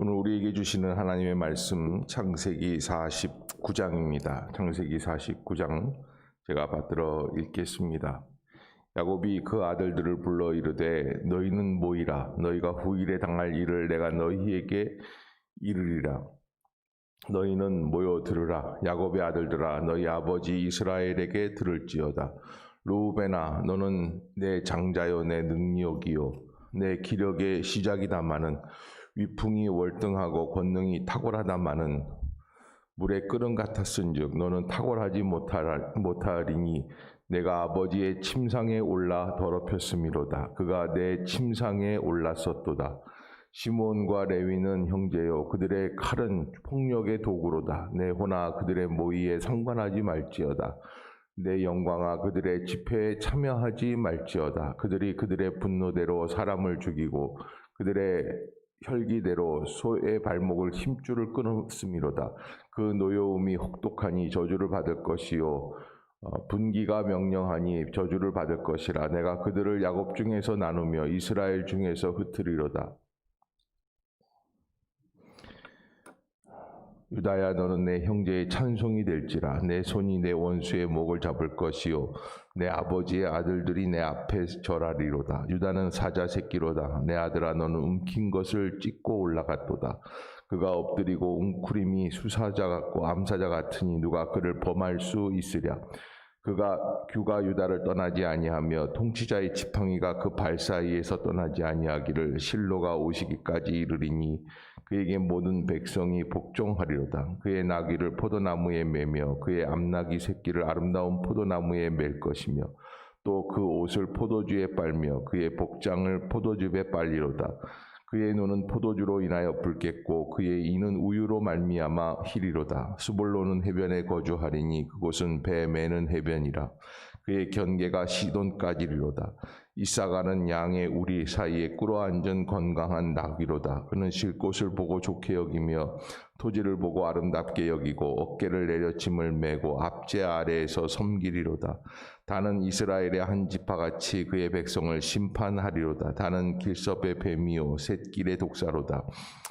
오늘 우리에게 주시는 하나님의 말씀 창세기 49장입니다. 창세기 49장 제가 받들어 읽겠습니다. 야곱이 그 아들들을 불러 이르되 너희는 모이라. 너희가 후일에 당할 일을 내가 너희에게 이르리라. 너희는 모여 들으라. 야곱의 아들들아 너희 아버지 이스라엘에게 들을지어다. 르우벤아 너는 내 장자요 내 능력이요 내 기력의 시작이다마는 위풍이 월등하고 권능이 탁월하다마는 물의 끓음 같았은즉 너는 탁월하지 못하리니 내가 아버지의 침상에 올라 더럽혔음이로다. 그가 내 침상에 올랐었도다. 시몬과 레위는 형제요 그들의 칼은 폭력의 도구로다. 내 호나 그들의 모의에 상관하지 말지어다. 내 영광아 그들의 집회에 참여하지 말지어다. 그들이 그들의 분노대로 사람을 죽이고 그들의 혈기대로 소의 발목을 힘줄을 끊었음이로다. 그 노여움이 혹독하니 저주를 받을 것이요 분기가 명령하니 저주를 받을 것이라. 내가 그들을 야곱 중에서 나누며 이스라엘 중에서 흩으리로다. 유다야 너는 내 형제의 찬송이 될지라. 내 손이 내 원수의 목을 잡을 것이요 내 아버지의 아들들이 내 앞에 절하리로다. 유다는 사자 새끼로다. 내 아들아 너는 움킨 것을 찢고 올라갔도다. 그가 엎드리고 웅크림이 수사자 같고 암사자 같으니 누가 그를 범할 수 있으랴. 그가 규가 유다를 떠나지 아니하며 통치자의 지팡이가 그 발 사이에서 떠나지 아니하기를 실로가 오시기까지 이르리니 그에게 모든 백성이 복종하리로다. 그의 나귀를 포도나무에 매며 그의 암나귀 새끼를 아름다운 포도나무에 맬 것이며 또 그 옷을 포도주에 빨며 그의 복장을 포도즙에 빨리로다. 그의 눈은 포도주로 인하여 붉겠고 그의 이는 우유로 말미암아 희리로다. 수볼론은 해변에 거주하리니 그곳은 배 매는 해변이라. 그의 견계가 시돈까지리로다. 이사가는 양의 우리 사이에 꿇어앉은 건강한 나귀로다. 그는 쉴 곳을 보고 좋게 여기며 토지를 보고 아름답게 여기고 어깨를 내려짐을 메고 앞제 아래에서 섬기리로다. 다는 이스라엘의 한 지파같이 그의 백성을 심판하리로다. 다는 길섭의 뱀이요 샛길의 독사로다.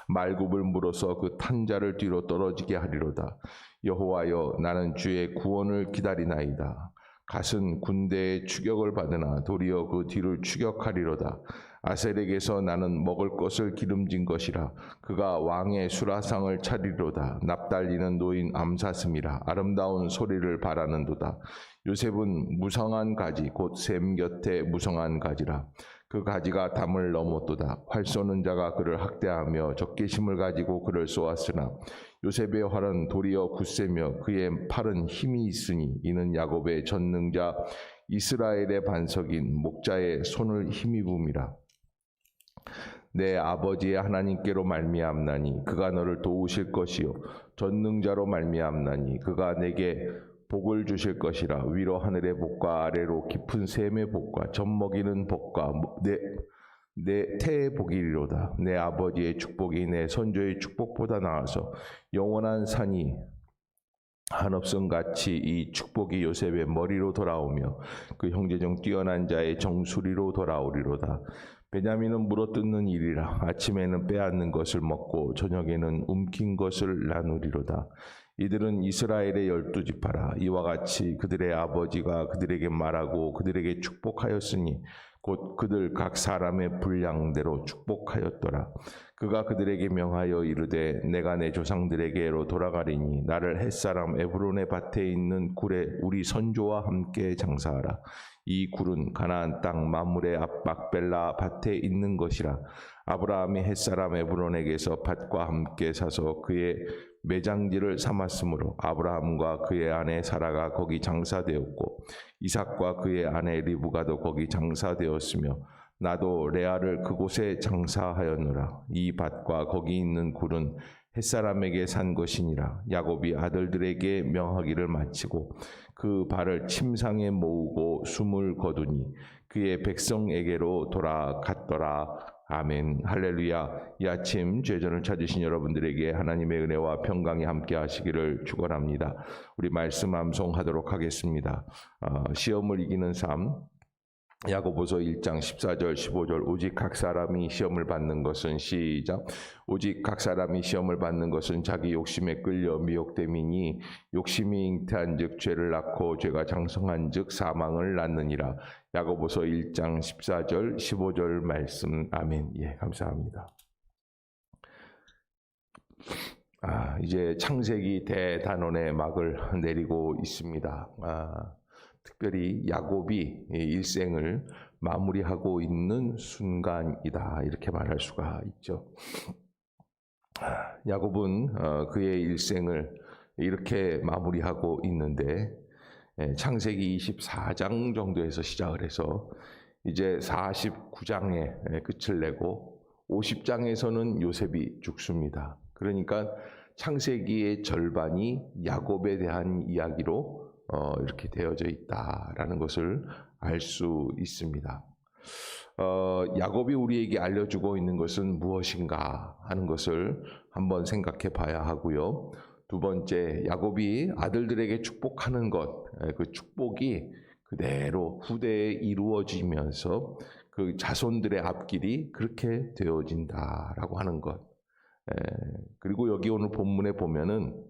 말굽을 물어서 그 탄자를 뒤로 떨어지게 하리로다. 여호와여 나는 주의 구원을 기다리나이다. 갓은 군대의 추격을 받으나 도리어 그 뒤를 추격하리로다. 아셀에게서 나는 먹을 것을 기름진 것이라. 그가 왕의 수라상을 차리로다. 납달리는 노인 암사슴이라. 아름다운 소리를 바라는도다. 요셉은 무성한 가지 곧 샘 곁에 무성한 가지라. 그 가지가 담을 넘었도다. 활 쏘는 자가 그를 학대하며 적개심을 가지고 그를 쏘았으나 요셉의 활은 도리어 굳세며 그의 팔은 힘이 있으니 이는 야곱의 전능자 이스라엘의 반석인 목자의 손을 힘입음이라. 내 아버지의 하나님께로 말미암나니 그가 너를 도우실 것이요 전능자로 말미암나니 그가 내게 복을 주실 것이라. 위로 하늘의 복과 아래로 깊은 샘의 복과 젖먹이는 복과 내 태의 복이리로다. 내 아버지의 축복이 내 선조의 축복보다 나아서 영원한 산이 한없음같이 이 축복이 요셉의 머리로 돌아오며 그 형제 중 뛰어난 자의 정수리로 돌아오리로다. 베냐민은 물어뜯는 일이라. 아침에는 빼앗는 것을 먹고 저녁에는 움킨 것을 나누리로다. 이들은 이스라엘의 12지파라. 이와 같이 그들의 아버지가 그들에게 말하고 그들에게 축복하였으니 곧 그들 각 사람의 분량대로 축복하였더라. 그가 그들에게 명하여 이르되 내가 내 조상들에게로 돌아가리니 나를 햇사람 에브론의 밭에 있는 굴에 우리 선조와 함께 장사하라. 이 굴은 가나안 땅 마물의 앞 막벨라 밭에 있는 것이라. 아브라함이 햇사람 에브론에게서 밭과 함께 사서 그의 매장지를 삼았으므로 아브라함과 그의 아내 사라가 거기 장사되었고 이삭과 그의 아내 리브가도 거기 장사되었으며 나도 레아를 그곳에 장사하였노라. 이 밭과 거기 있는 굴은 햇사람에게 산 것이니라. 야곱이 아들들에게 명하기를 마치고 그 발을 침상에 모으고 숨을 거두니 그의 백성에게로 돌아갔더라. 아멘. 할렐루야. 이 아침 죄전을 찾으신 여러분들에게 하나님의 은혜와 평강이 함께 하시기를 축원합니다. 우리 말씀 암송하도록 하겠습니다. 시험을 이기는 삶 야고보서 1장 14절 15절 오직 각 사람이 시험을 받는 것은 시작 오직 각 사람이 시험을 받는 것은 자기 욕심에 끌려 미혹됨이니 욕심이 잉태한즉 죄를 낳고 죄가 장성한즉 사망을 낳느니라. 야고보서 1장 14절 15절 말씀. 아멘. 예, 감사합니다. 이제 창세기 대단원의 막을 내리고 있습니다. 특별히 야곱이 일생을 마무리하고 있는 순간이다, 이렇게 말할 수가 있죠. 야곱은 그의 일생을 이렇게 마무리하고 있는데 창세기 24장 정도에서 시작을 해서 이제 49장에 끝을 내고 50장에서는 요셉이 죽습니다. 그러니까 창세기의 절반이 야곱에 대한 이야기로 이렇게 되어져 있다라는 것을 알 수 있습니다. 야곱이 우리에게 알려주고 있는 것은 무엇인가 하는 것을 한번 생각해 봐야 하고요. 두 번째, 야곱이 아들들에게 축복하는 것, 그 축복이 그대로 후대에 이루어지면서 그 자손들의 앞길이 그렇게 되어진다라고 하는 것. 그리고 여기 오늘 본문에 보면은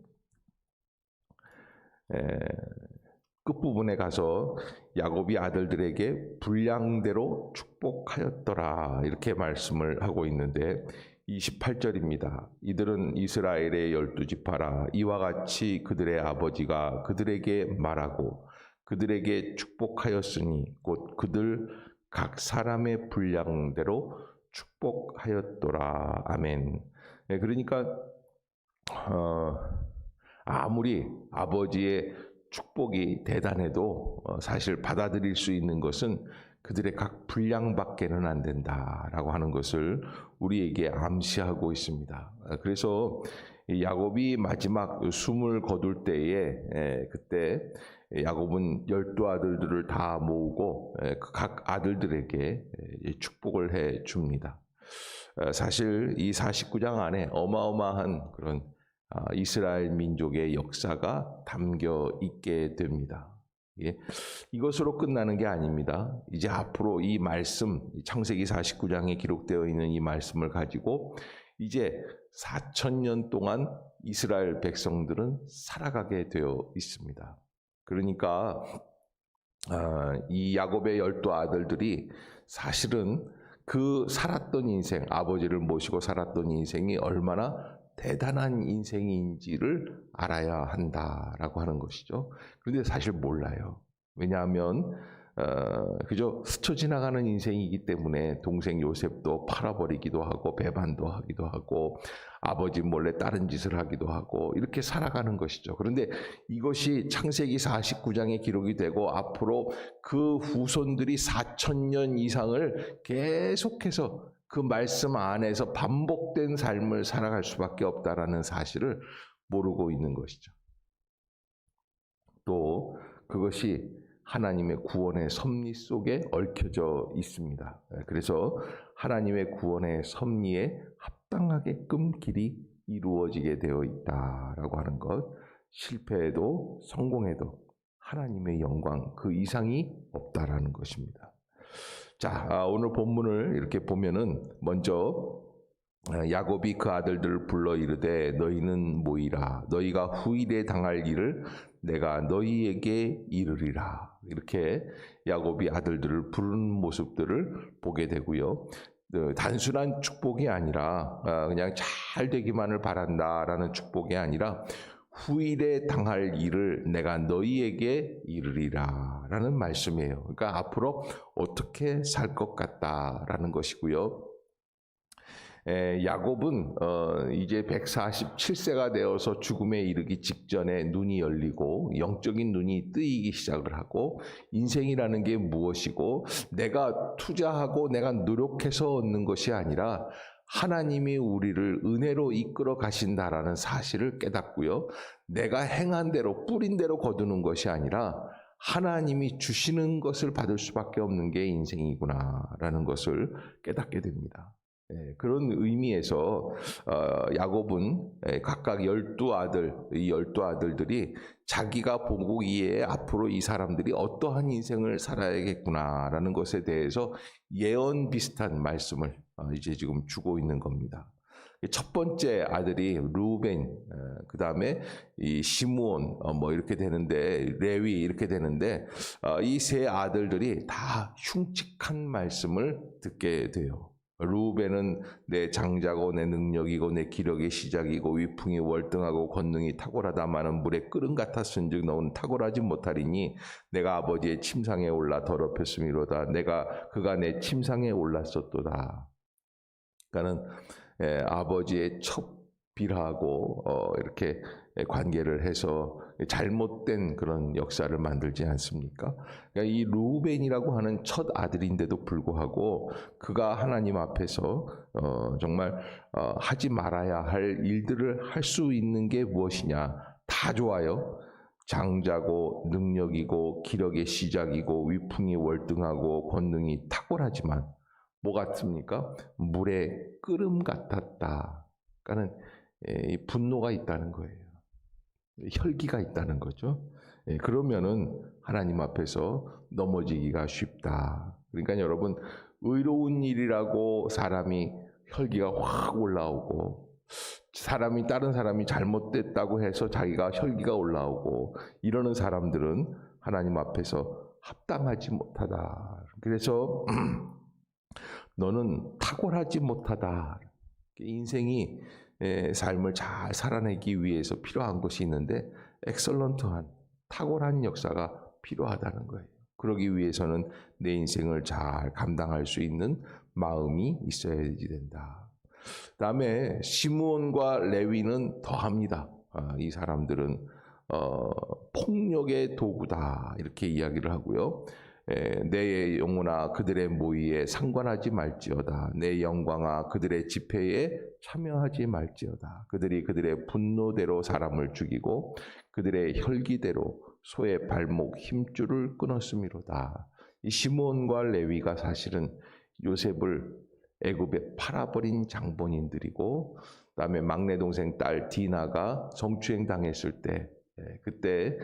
끝부분에 가서 야곱이 아들들에게 분량대로 축복하였더라, 이렇게 말씀을 하고 있는데 28절입니다. 이들은 이스라엘의 12지파라. 이와 같이 그들의 아버지가 그들에게 말하고 그들에게 축복하였으니 곧 그들 각 사람의 분량대로 축복하였더라. 아멘. 그러니까 아무리 아버지의 축복이 대단해도 사실 받아들일 수 있는 것은 그들의 각 분량밖에는 안 된다라고 하는 것을 우리에게 암시하고 있습니다. 그래서 야곱이 마지막 숨을 거둘 때에 그때 야곱은 12아들들을 다 모으고 각 아들들에게 축복을 해 줍니다. 사실 이 49장 안에 어마어마한 그런 이스라엘 민족의 역사가 담겨 있게 됩니다. 이것으로 끝나는 게 아닙니다. 이제 앞으로 이 말씀, 창세기 49장에 기록되어 있는 이 말씀을 가지고 이제 4,000년 동안 이스라엘 백성들은 살아가게 되어 있습니다. 그러니까 이 야곱의 12아들들이 사실은 그 살았던 인생, 아버지를 모시고 살았던 인생이 얼마나 대단한 인생인지를 알아야 한다라고 하는 것이죠. 그런데 사실 몰라요. 왜냐하면 그저 스쳐 지나가는 인생이기 때문에 동생 요셉도 팔아버리기도 하고 배반도 하기도 하고 아버지 몰래 다른 짓을 하기도 하고 이렇게 살아가는 것이죠. 그런데 이것이 창세기 49장에 기록이 되고 앞으로 그 후손들이 4,000년 이상을 계속해서 그 말씀 안에서 반복된 삶을 살아갈 수밖에 없다라는 사실을 모르고 있는 것이죠. 또 그것이 하나님의 구원의 섭리 속에 얽혀져 있습니다. 그래서 하나님의 구원의 섭리에 합당하게끔 길이 이루어지게 되어 있다라고 하는 것, 실패해도 성공해도 하나님의 영광 그 이상이 없다라는 것입니다. 자, 오늘 본문을 이렇게 보면은 먼저 야곱이 그 아들들을 불러 이르되 너희는 모이라. 너희가 후일에 당할 일을 내가 너희에게 이르리라. 이렇게 야곱이 아들들을 부르는 모습들을 보게 되고요. 단순한 축복이 아니라 그냥 잘 되기만을 바란다라는 축복이 아니라 후일에 당할 일을 내가 너희에게 이르리라 라는 말씀이에요. 그러니까 앞으로 어떻게 살 것 같다라는 것이고요. 야곱은 이제 147세가 되어서 죽음에 이르기 직전에 눈이 열리고 영적인 눈이 뜨이기 시작을 하고 인생이라는 게 무엇이고 내가 투자하고 내가 노력해서 얻는 것이 아니라 하나님이 우리를 은혜로 이끌어 가신다라는 사실을 깨닫고요. 내가 행한 대로 뿌린 대로 거두는 것이 아니라 하나님이 주시는 것을 받을 수밖에 없는 게 인생이구나라는 것을 깨닫게 됩니다. 그런 의미에서 야곱은 각각 12아들, 이 12아들들이 자기가 보기에 앞으로 이 사람들이 어떠한 인생을 살아야겠구나라는 것에 대해서 예언 비슷한 말씀을 이제 지금 주고 있는 겁니다. 첫 번째 아들이 루벤, 그 다음에 이 시므온, 뭐 이렇게 되는데, 레위 이렇게 되는데, 이 세 아들들이 다 흉측한 말씀을 듣게 돼요. 루벤은 내 장자고 내 능력이고 내 기력의 시작이고 위풍이 월등하고 권능이 탁월하다마는 물에 끓음 같았은즉 너는 탁월하지 못하리니 내가 아버지의 침상에 올라 더럽혔음이로다. 그가 내 침상에 올랐었도다. 그러니까는 아버지의 첩비라고 이렇게 관계를 해서 잘못된 그런 역사를 만들지 않습니까? 그러니까 이 루벤이라고 하는 첫 아들인데도 불구하고 그가 하나님 앞에서 정말 하지 말아야 할 일들을 할 수 있는 게 무엇이냐? 다 좋아요. 장자고 능력이고 기력의 시작이고 위풍이 월등하고 권능이 탁월하지만 뭐 같습니까? 물에 끓음 같았다. 그러니까는 분노가 있다는 거예요. 혈기가 있다는 거죠. 그러면은 하나님 앞에서 넘어지기가 쉽다. 그러니까 여러분, 의로운 일이라고 사람이 혈기가 확 올라오고, 다른 사람이 잘못됐다고 해서 자기가 혈기가 올라오고, 이러는 사람들은 하나님 앞에서 합당하지 못하다. 그래서 너는 탁월하지 못하다. 인생이 삶을 잘 살아내기 위해서 필요한 것이 있는데 엑설런트한 탁월한 역사가 필요하다는 거예요. 그러기 위해서는 내 인생을 잘 감당할 수 있는 마음이 있어야지 된다. 그다음에 시므온과 레위는 더합니다. 이 사람들은 폭력의 도구다 이렇게 이야기를 하고요. 내 영혼아 그들의 모의에 상관하지 말지어다. 내 영광아 그들의 집회에 참여하지 말지어다. 그들이 그들의 분노대로 사람을 죽이고 그들의 혈기대로 소의 발목 힘줄을 끊었음이로다. 이 시므온과 레위가 사실은 요셉을 애굽에 팔아버린 장본인들이고, 그다음에 막내 동생 딸 디나가 성추행 당했을 때 그때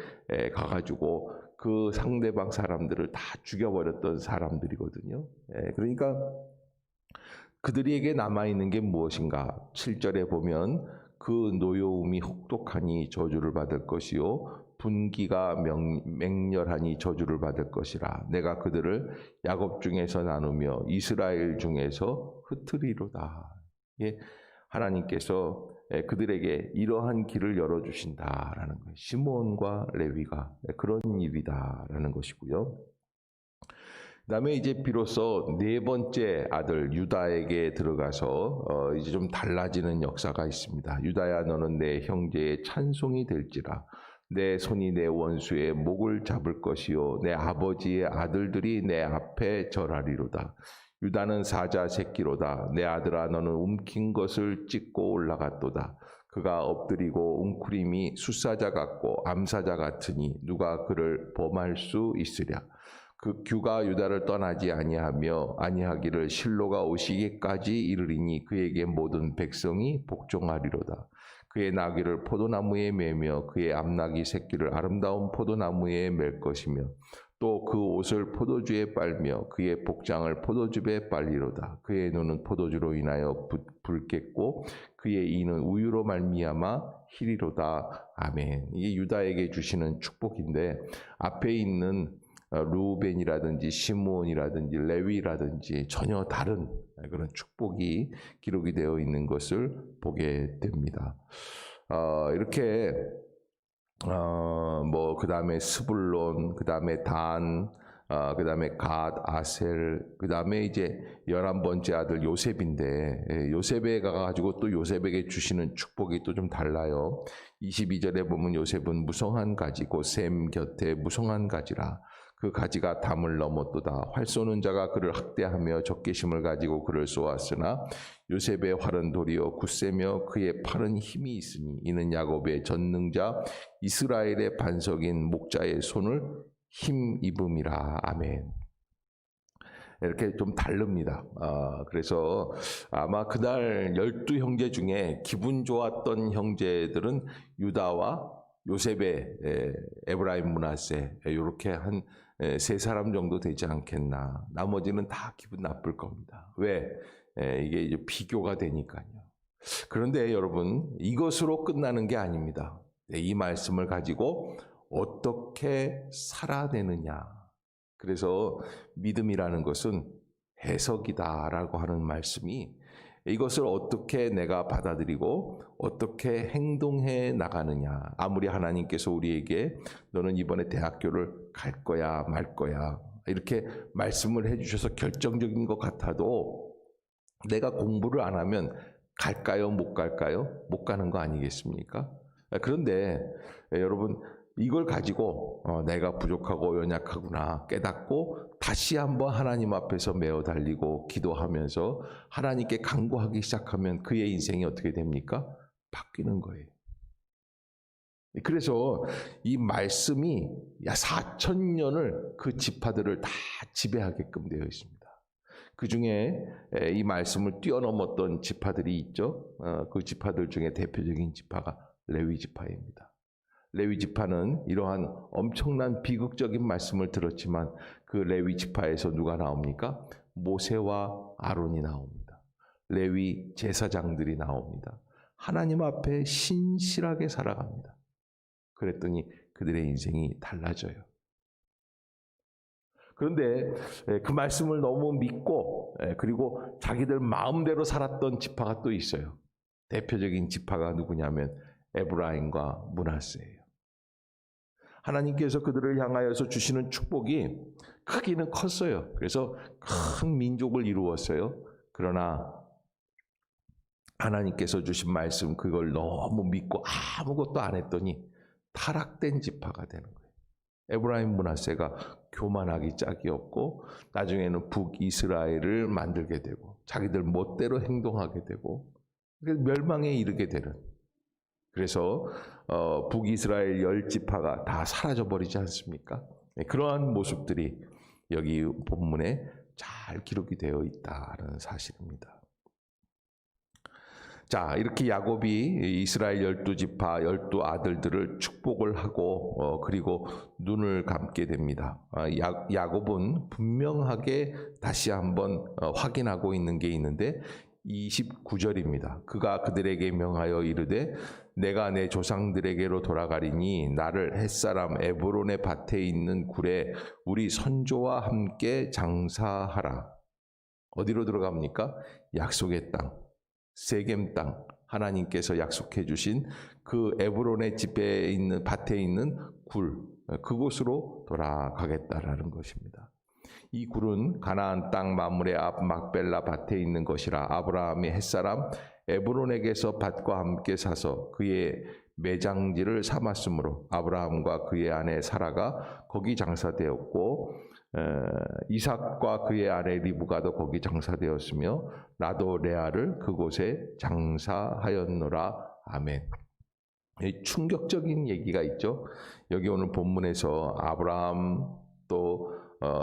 가가지고 그 상대방 사람들을 다 죽여버렸던 사람들이거든요. 그러니까 그들에게 남아있는 게 무엇인가? 7절에 보면 그 노여움이 혹독하니 저주를 받을 것이요 분기가 맹렬하니 저주를 받을 것이라. 내가 그들을 야곱 중에서 나누며 이스라엘 중에서 흩으리로다. 하나님께서 그들에게 이러한 길을 열어주신다라는 거예요. 시므온과 레위가 그런 일이다라는 것이고요. 그다음에 이제 비로소 네 번째 아들 유다에게 들어가서 이제 좀 달라지는 역사가 있습니다. 유다야 너는 내 형제의 찬송이 될지라. 내 손이 내 원수의 목을 잡을 것이요 내 아버지의 아들들이 내 앞에 절하리로다. 유다는 사자 새끼로다. 내 아들아 너는 움킨 것을 찢고 올라갔도다. 그가 엎드리고 웅크림이 숫사자 같고 암사자 같으니 누가 그를 범할 수 있으랴. 그 규가 유다를 떠나지 아니하기를 실로가 오시기까지 이르리니 그에게 모든 백성이 복종하리로다. 그의 나귀를 포도나무에 매며 그의 암나귀 새끼를 아름다운 포도나무에 맬 것이며 또 그 옷을 포도주에 빨며 그의 복장을 포도즙에 빨리로다. 그의 눈은 포도주로 인하여 붉겠고 그의 이는 우유로 말미암아 희리로다. 아멘. 이게 유다에게 주시는 축복인데 앞에 있는 루벤이라든지 시므온이라든지 레위라든지 전혀 다른 그런 축복이 기록이 되어 있는 것을 보게 됩니다. 이렇게 뭐 그다음에 스불론, 그다음에 단, 그다음에 갓, 아셀, 그다음에 이제 11번째 아들 요셉인데 요셉에 가가지고 또 요셉에게 주시는 축복이 또 좀 달라요. 22절에 보면 요셉은 무성한 가지고 셈 곁에 무성한 가지라. 그 가지가 담을 넘었도다. 활 쏘는 자가 그를 학대하며 적개심을 가지고 그를 쏘았으나 요셉의 활은 도리어 굳세며 그의 팔은 힘이 있으니 이는 야곱의 전능자 이스라엘의 반석인 목자의 손을 힘입음이라. 아멘. 이렇게 좀 다릅니다. 그래서 아마 그날 12형제 중에 기분 좋았던 형제들은 유다와 요셉의 에브라임 므낫세 이렇게 한 세 사람 정도 되지 않겠나. 나머지는 다 기분 나쁠 겁니다. 왜? 이게 이제 비교가 되니까요. 그런데 여러분, 이것으로 끝나는 게 아닙니다. 이 말씀을 가지고 어떻게 살아내느냐. 그래서 믿음이라는 것은 해석이다라고 하는 말씀이 이것을 어떻게 내가 받아들이고 어떻게 행동해 나가느냐. 아무리 하나님께서 우리에게 너는 이번에 대학교를 갈 거야 말 거야 이렇게 말씀을 해주셔서 결정적인 것 같아도 내가 공부를 안 하면 갈까요? 못 갈까요? 못 가는 거 아니겠습니까? 그런데 여러분, 이걸 가지고 내가 부족하고 연약하구나 깨닫고 다시 한번 하나님 앞에서 메어 달리고 기도하면서 하나님께 간구하기 시작하면 그의 인생이 어떻게 됩니까? 바뀌는 거예요. 그래서 이 말씀이 4,000년을 그 지파들을 다 지배하게끔 되어 있습니다. 그 중에 이 말씀을 뛰어넘었던 지파들이 있죠. 그 지파들 중에 대표적인 지파가 레위 지파입니다. 레위 지파는 이러한 엄청난 비극적인 말씀을 들었지만 그 레위 지파에서 누가 나옵니까? 모세와 아론이 나옵니다. 레위 제사장들이 나옵니다. 하나님 앞에 신실하게 살아갑니다. 그랬더니 그들의 인생이 달라져요. 그런데 그 말씀을 너무 믿고 그리고 자기들 마음대로 살았던 지파가 또 있어요. 대표적인 지파가 누구냐면 에브라임과 므낫세예요. 하나님께서 그들을 향하여서 주시는 축복이 크기는 컸어요. 그래서 큰 민족을 이루었어요. 그러나 하나님께서 주신 말씀 그걸 너무 믿고 아무것도 안 했더니 타락된 지파가 되는 거예요. 에브라임 므낫세가 교만하기 짝이 없고 나중에는 북이스라엘을 만들게 되고 자기들 멋대로 행동하게 되고 멸망에 이르게 되는, 그래서 북이스라엘 10지파가 다 사라져버리지 않습니까? 그러한 모습들이 여기 본문에 잘 기록이 되어 있다는 사실입니다. 자, 이렇게 야곱이 이스라엘 12지파 12아들들을 축복을 하고 그리고 눈을 감게 됩니다. 야곱은 분명하게 다시 한번 확인하고 있는 게 있는데 29절입니다. 그가 그들에게 명하여 이르되 내가 내 조상들에게로 돌아가리니 나를 햇사람 에브론의 밭에 있는 굴에 우리 선조와 함께 장사하라. 어디로 들어갑니까? 약속의 땅, 세겜 땅, 하나님께서 약속해 주신 그 에브론의 집에 있는 밭에 있는 굴, 그곳으로 돌아가겠다라는 것입니다. 이 굴은 가나안 땅 마므레 앞 막벨라 밭에 있는 것이라. 아브라함이 햇사람 에브론에게서 밭과 함께 사서 그의 매장지를 삼았으므로 아브라함과 그의 아내 사라가 거기 장사되었고 이삭과 그의 아내 리브가도 거기 장사되었으며 나도 레아를 그곳에 장사하였노라. 아멘. 충격적인 얘기가 있죠. 여기 오늘 본문에서 아브라함 또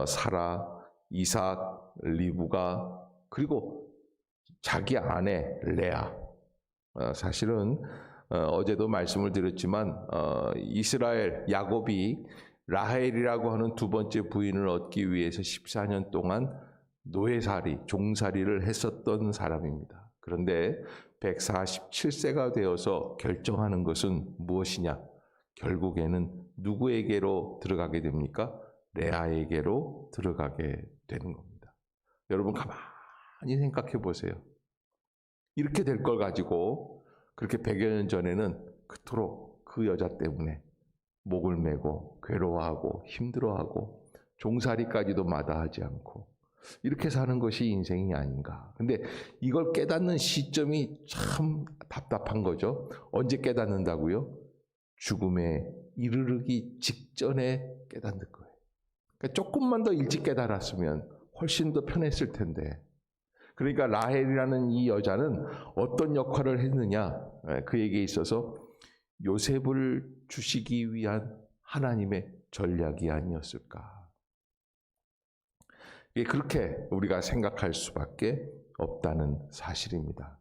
사라, 이삭, 리브가 그리고 자기 아내 레아, 사실은 어제도 말씀을 드렸지만 이스라엘 야곱이 라헬이라고 하는 두 번째 부인을 얻기 위해서 14년 동안 노예살이, 종살이를 했었던 사람입니다. 그런데 147세가 되어서 결정하는 것은 무엇이냐? 결국에는 누구에게로 들어가게 됩니까? 레아에게로 들어가게 되는 겁니다. 여러분 가만히 생각해 보세요. 이렇게 될 걸 가지고 그렇게 100여 년 전에는 그토록 그 여자 때문에 목을 메고 괴로워하고 힘들어하고 종살이까지도 마다하지 않고 이렇게 사는 것이 인생이 아닌가. 근데 이걸 깨닫는 시점이 참 답답한 거죠. 언제 깨닫는다고요? 죽음에 이르르기 직전에 깨닫는 거예요. 그러니까 조금만 더 일찍 깨달았으면 훨씬 더 편했을 텐데. 그러니까 라헬이라는 이 여자는 어떤 역할을 했느냐? 그에게 있어서 요셉을 주시기 위한 하나님의 전략이 아니었을까. 그렇게 우리가 생각할 수밖에 없다는 사실입니다.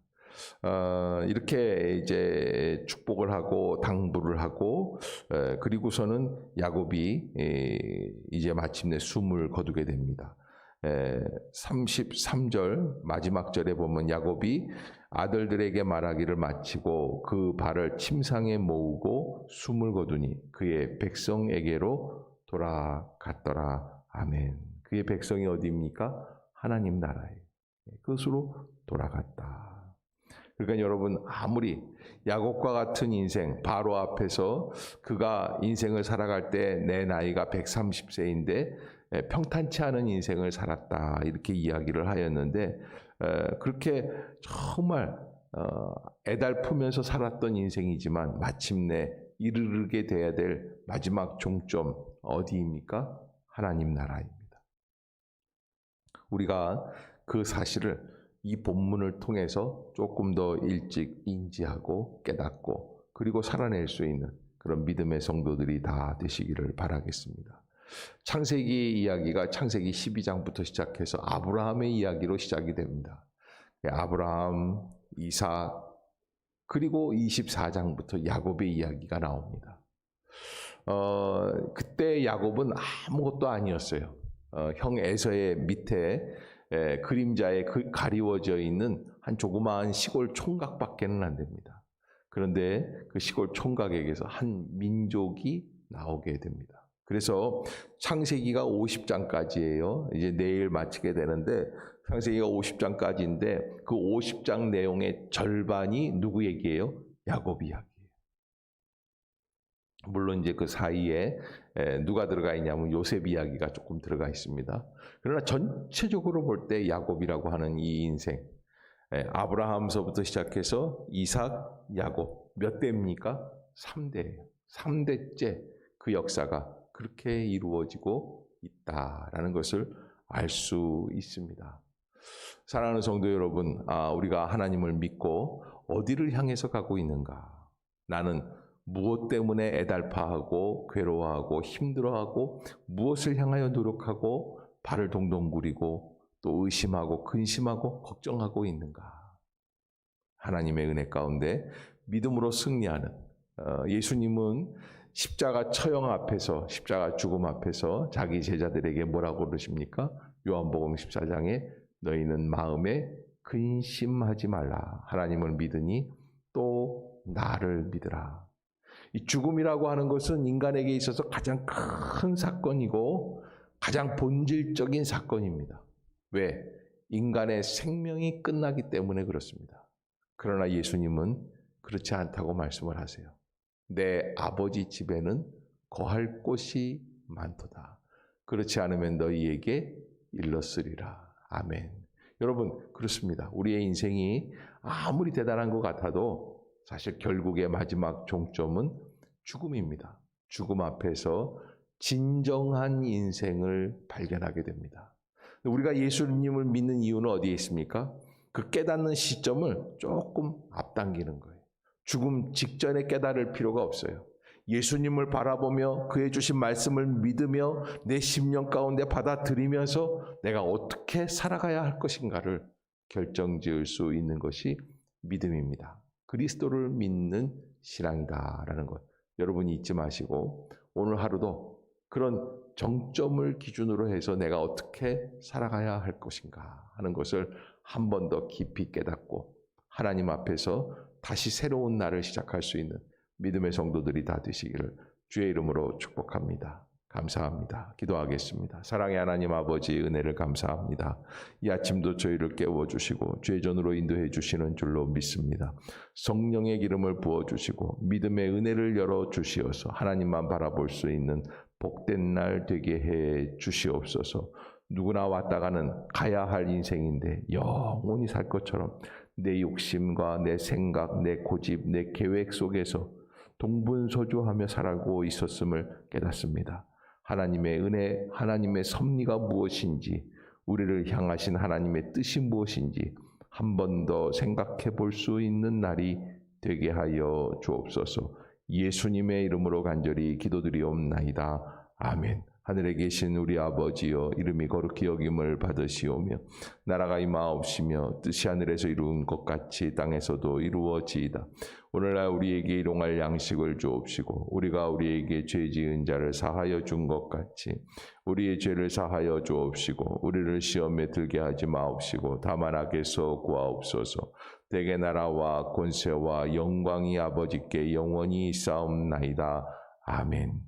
이렇게 이제 축복을 하고 당부를 하고 그리고서는 야곱이 이제 마침내 숨을 거두게 됩니다. 33절 마지막 절에 보면 야곱이 아들들에게 말하기를 마치고 그 발을 침상에 모으고 숨을 거두니 그의 백성에게로 돌아갔더라. 아멘. 그의 백성이 어디입니까? 하나님 나라에 그것으로 돌아갔다. 그러니까 여러분, 아무리 야곱과 같은 인생, 바로 앞에서 그가 인생을 살아갈 때 내 나이가 130세인데 평탄치 않은 인생을 살았다 이렇게 이야기를 하였는데, 그렇게 정말 애달프면서 살았던 인생이지만 마침내 이르게 돼야 될 마지막 종점 어디입니까? 하나님 나라입니다. 우리가 그 사실을 이 본문을 통해서 조금 더 일찍 인지하고 깨닫고 그리고 살아낼 수 있는 그런 믿음의 성도들이 다 되시기를 바라겠습니다. 창세기 이야기가 창세기 12장부터 시작해서 아브라함의 이야기로 시작이 됩니다. 아브라함, 이삭, 그리고 24장부터 야곱의 이야기가 나옵니다. 그때 야곱은 아무것도 아니었어요. 형 에서의 밑에 그림자에 가리워져 있는 한 조그마한 시골 총각밖에는 안 됩니다. 그런데 그 시골 총각에게서 한 민족이 나오게 됩니다. 그래서 창세기가 50장까지예요. 이제 내일 마치게 되는데 창세기가 50장까지인데 그 50장 내용의 절반이 누구 얘기예요? 야곱 이야기예요. 물론 이제 그 사이에 누가 들어가 있냐면 요셉 이야기가 조금 들어가 있습니다. 그러나 전체적으로 볼 때 야곱이라고 하는 이 인생, 아브라함서부터 시작해서 이삭, 야곱 몇 대입니까? 3대예요. 3대째 그 역사가 그렇게 이루어지고 있다라는 것을 알 수 있습니다. 사랑하는 성도 여러분, 우리가 하나님을 믿고 어디를 향해서 가고 있는가? 나는 무엇 때문에 애달파하고 괴로워하고 힘들어하고 무엇을 향하여 노력하고 발을 동동 구리고 또 의심하고 근심하고 걱정하고 있는가? 하나님의 은혜 가운데 믿음으로 승리하는 예수님은 십자가 처형 앞에서, 십자가 죽음 앞에서 자기 제자들에게 뭐라고 그러십니까? 요한복음 14장에 너희는 마음에 근심하지 말라. 하나님을 믿으니 또 나를 믿으라. 이 죽음이라고 하는 것은 인간에게 있어서 가장 큰 사건이고 가장 본질적인 사건입니다. 왜? 인간의 생명이 끝나기 때문에 그렇습니다. 그러나 예수님은 그렇지 않다고 말씀을 하세요. 내 아버지 집에는 거할 곳이 많도다. 그렇지 않으면 너희에게 일렀으리라. 아멘. 여러분, 그렇습니다. 우리의 인생이 아무리 대단한 것 같아도 사실 결국의 마지막 종점은 죽음입니다. 죽음 앞에서 진정한 인생을 발견하게 됩니다. 우리가 예수님을 믿는 이유는 어디에 있습니까? 그 깨닫는 시점을 조금 앞당기는 거예요. 죽음 직전에 깨달을 필요가 없어요. 예수님을 바라보며 그의 주신 말씀을 믿으며 내 심령 가운데 받아들이면서 내가 어떻게 살아가야 할 것인가를 결정지을 수 있는 것이 믿음입니다. 그리스도를 믿는 신앙이다라는 것. 여러분이 잊지 마시고 오늘 하루도 그런 정점을 기준으로 해서 내가 어떻게 살아가야 할 것인가 하는 것을 한 번 더 깊이 깨닫고 하나님 앞에서 다시 새로운 날을 시작할 수 있는 믿음의 성도들이 다 되시기를 주의 이름으로 축복합니다. 감사합니다. 기도하겠습니다. 사랑의 하나님 아버지 은혜를 감사합니다. 이 아침도 저희를 깨워주시고 죄전으로 인도해 주시는 줄로 믿습니다. 성령의 기름을 부어주시고 믿음의 은혜를 열어주시어서 하나님만 바라볼 수 있는 복된 날 되게 해 주시옵소서. 누구나 왔다 가는 가야 할 인생인데 영원히 살 것처럼 내 욕심과 내 생각, 내 고집, 내 계획 속에서 동분서주하며 살아가고 있었음을 깨닫습니다. 하나님의 은혜, 하나님의 섭리가 무엇인지, 우리를 향하신 하나님의 뜻이 무엇인지 한 번 더 생각해 볼 수 있는 날이 되게 하여 주옵소서. 예수님의 이름으로 간절히 기도드리옵나이다. 아멘. 하늘에 계신 우리 아버지여 이름이 거룩히 여김을 받으시오며 나라가 임하옵시며 뜻이 하늘에서 이룬 것 같이 땅에서도 이루어지이다. 오늘날 우리에게 일용할 양식을 주옵시고 우리가 우리에게 죄 지은 자를 사하여 준 것 같이 우리의 죄를 사하여 주옵시고 우리를 시험에 들게 하지 마옵시고 다만 악에서 구하옵소서. 대개 나라와 권세와 영광이 아버지께 영원히 있사옵나이다. 아멘.